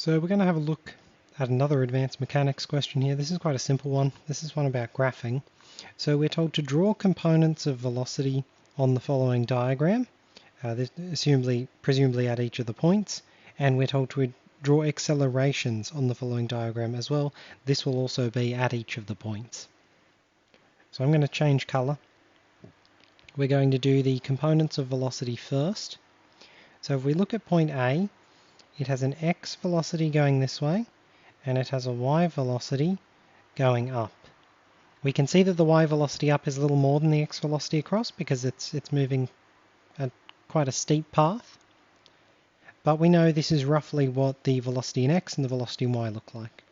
So we're going to have a look at another advanced mechanics question here. This is quite a simple one. This is one about graphing. So we're told to draw components of velocity on the following diagram, presumably at each of the points, and we're told to draw accelerations on the following diagram as well. This will also be at each of the points. So I'm going to change color. We're going to do the components of velocity first. So if we look at point A, it has an x velocity going this way, and it has a y velocity going up. We can see that the y velocity up is a little more than the x velocity across because it's moving at quite a steep path. But we know this is roughly what the velocity in x and the velocity in y look like.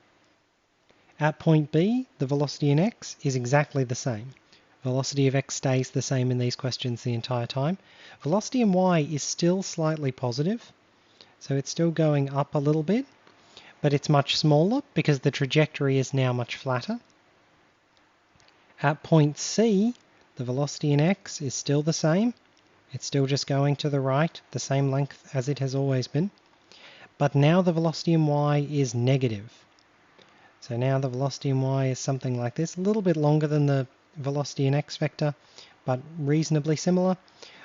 At point B, the velocity in x is exactly the same. Velocity of x stays the same in these questions the entire time. Velocity in y is still slightly positive, so it's still going up a little bit, but it's much smaller because the trajectory is now much flatter. At point C, the velocity in x is still the same. It's still just going to the right, the same length as it has always been. But now the velocity in y is negative. So now the velocity in y is something like this, a little bit longer than the velocity in x vector, but reasonably similar.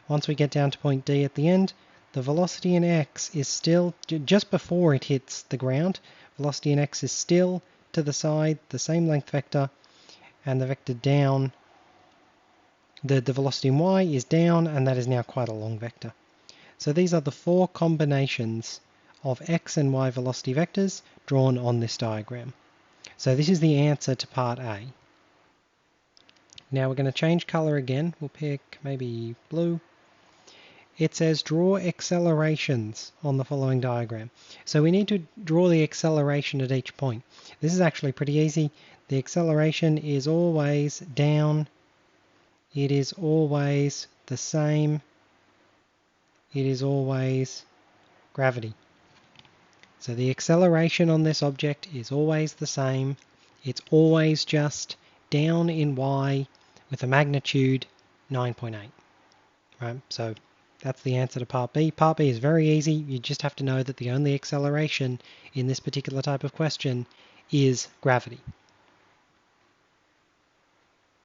Once we get down to point D at the end, the velocity in x is still, just before it hits the ground, velocity in x is still to the side, the same length vector, and the vector down, the velocity in y is down, and that is now quite a long vector. So these are the four combinations of x and y velocity vectors drawn on this diagram. So this is the answer to part A. Now we're going to change color again. We'll pick maybe blue. It says draw accelerations on the following diagram. So we need to draw the acceleration at each point. This is actually pretty easy. The acceleration is always down. It is always the same. It is always gravity. So the acceleration on this object is always the same. It's always just down in y with a magnitude 9.8. Right? So that's the answer to part B. Part B is very easy. You just have to know that the only acceleration in this particular type of question is gravity.